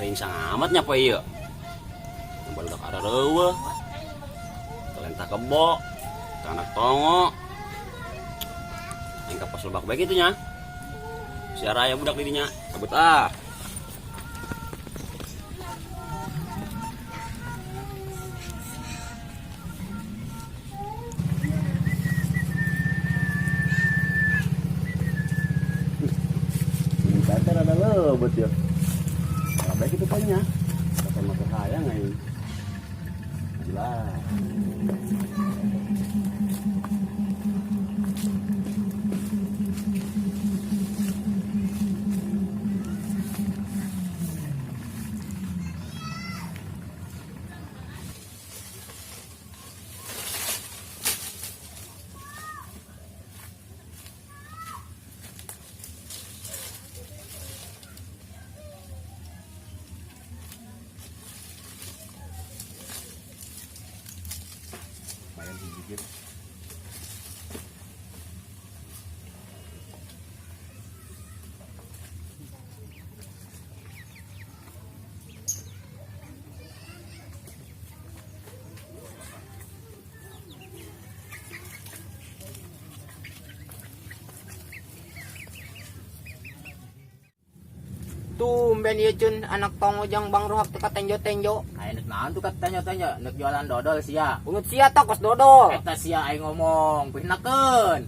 aing sang amatnya apa ieu? Barudak arareueuh. Talenta kebo, anak tongo. Aing kapas lebak bae kitu nya. Si Raya budak di dinya. Cabut ah. Ini ada lebet ya. Kalau baik itu banyak. Pakai motor hayang aing. Jelas. Lumayan digigit. Tumben ieu Cun anak tongo jang Bang Rohak teka tenjo-tenjo. Ayeuna naon tuh tanya-tanya, neuk jualan dodol sia. Ungut sia tah kos dodol. Eta sia aing ngomong, pinakeun.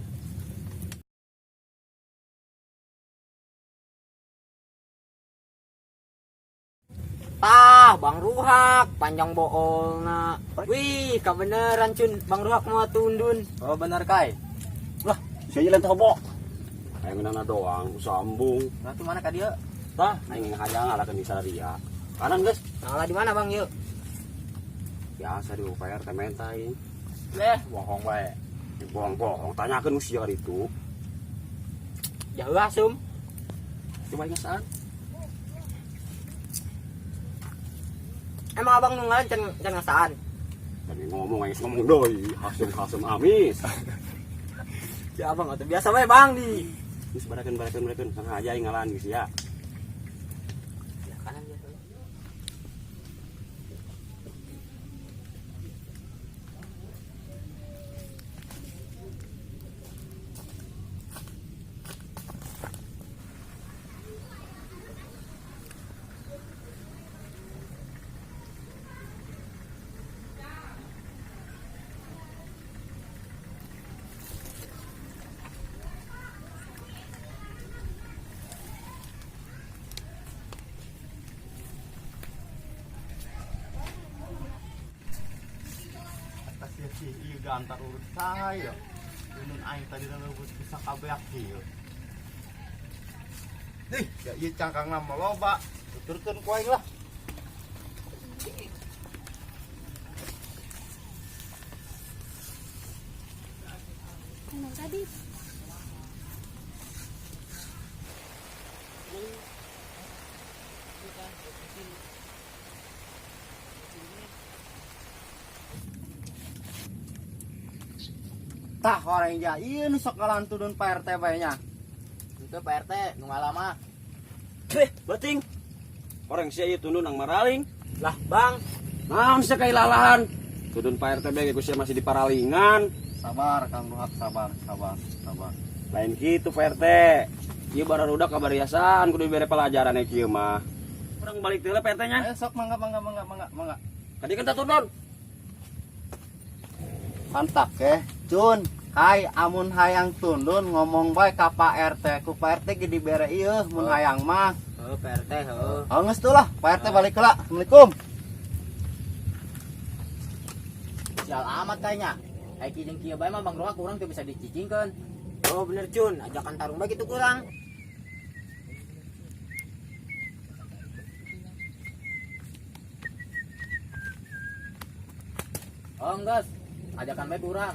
Tah Bang Rohak panjang boolna. Wih, kabeneran Cun Bang Rohak mau tundun. Oh bener kai. Saya jalan tobo. Aing nana doang sambung. Nah mana ka dieu? Tah, aing hayang ngalakeun di Salaria. Kanan geus. Nah, di mana Bang yuk? Biasa di UPR teh mentai. Bohong bae. Bohong-bohong tanyakeun usia itu. Jauh asum. Coba ingat saan. Emang abang nunggalin can ngasaan. Tadi ngomong deui, hasem amis. Ya abang atuh biasa bae Bang di. Geus barakeun sang aja aing ngalan geus ya. Ya kanan biasa. Iya antar urut saya. Nun aing tadi leuweut bisa kabeak ieu. Ya ieu cangkangna mah loba. Tuturkeun ku aing lah. Emang tadi Tah orang ja ieu nu sok ngalantudun Pak RT bae nya. Itu Pak RT nu ngalama. Bating. Orang sia ieu tundun ang maraling. Lah Bang, Naon sia kailalahan? Tudun Pak RT bae ku sia masih di paralingan. Sabar Kang Rohak, sabar. Lain kitu Pak RT. Ieu bararudak kabariasan kudu dibere pelajaran e kieu mah. Urang balik deui Pak RT nya. Ayo sok mangga. Tadi kan tatundun. Mantap ke, Cun. Hai, amun hayang tundun ngomong bae ka Pak RT. Ku Pak RT ge dibere ieu mun hayang mah. heuh Pak RT heuh. Oh geus tuh lah, Pak RT balik heula. Assalamualaikum. Sial amat kayaknya. Kayak kijeng kieu bae mah Bang Rohak kurang teu bisa dicicingkeun. Oh bener Cun, ajakan tarung bae kitu kurang. Oh geus. Ajakan bae kurang.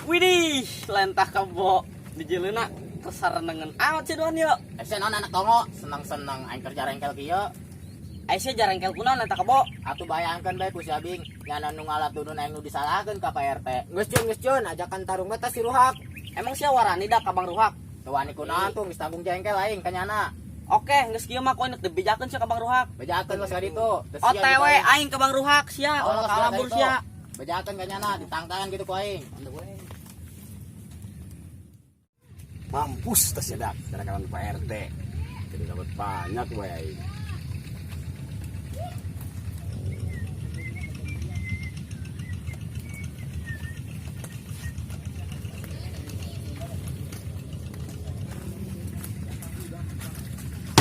Widih, lentah kebo di jeleuna kesarenengan amat sih doan yuk. Ese naon anak tongo, senang-senang aing kerja rengkel kieu. Aisyah jarang kel kunaon lentah kebo. Atuh bayangkeun bae ku si Abing, nyana nu ngalatudun aing nu disalahkeun ka Pak RT. Geus Cun, ajakan tarung bae tah si Rohak. Emang sia warani dah ka Bang Ruhak. Teu wani kunaon tuh geus tanggung jengkel aing ka nyana. Oke, geus kieu mah ku enak dibejakeun sia ka Bang Ruhak. Bejakeun los ka ditu. OTW aing ka Bang Ruhak sia, Oh, ulah kalabur sia. Bejakeun ka nyana ditangtangan gitu ku aing. Mampus tas ya dak, gara-gara Pak RT. Jadi dapat banyak gue aing.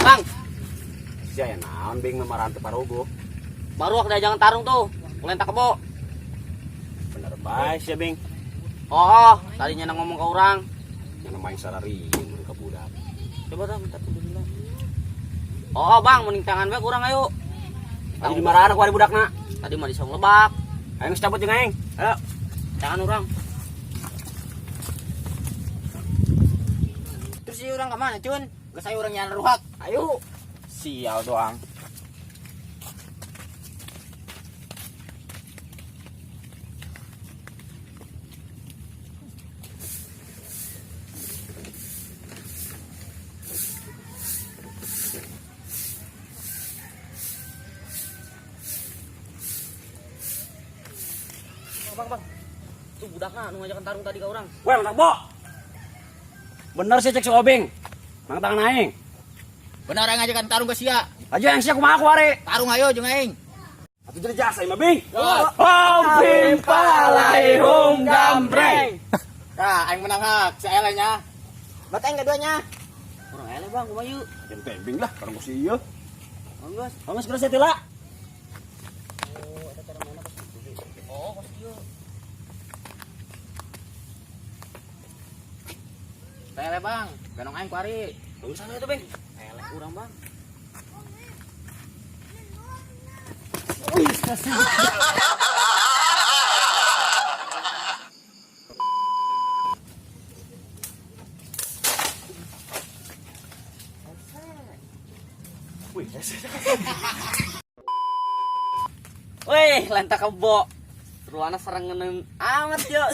Bang, Sia ya naon bing mamaran teu parogo. Bang Ruhak jangan tarung tuh. Lenta kebo. Bener bae sia bing. Oh, tadinya nang ngomong ke orang. Yang main sarari mun ka budak. Coba dah minta tuh dulu. Oh, Bang, mending tangan bae kurang ayo. Tadi di marana ku ari budakna. Tadi mah di Song Lebak. Ayo geus cabut jeung aing. Ayo. Tangan orang. Terus si orang kemana Cun? Geus aya urang nyana ruhak. Ayo. Sial doang. Bang. Tuh budakna anu ngajakan tarung tadi ka urang. Weh, mantak bo. Bener sih cek si Obing. Mang tangan aing. Benar aing ngajakan tarung ke sia. Aja yang sia kumaha ku ari. Tarung ayo jeung aing. Atuh jadi jasa mah Bing. Obing palai hum gambreng. Nah, aing menang hak. Si Ela nya. Bateng keduanya. Urang ele Bang, kumaha yeuh? Jeung tembing lah karang ku sieu. Anggas. Angos geus tila. Oh, kos ieu. Tele Bang, ganong aing ku ari. Bagus sana itu, Bang. Ele urang, Bang. Wih, lenta kebo. Ruana serangan amat, yuk.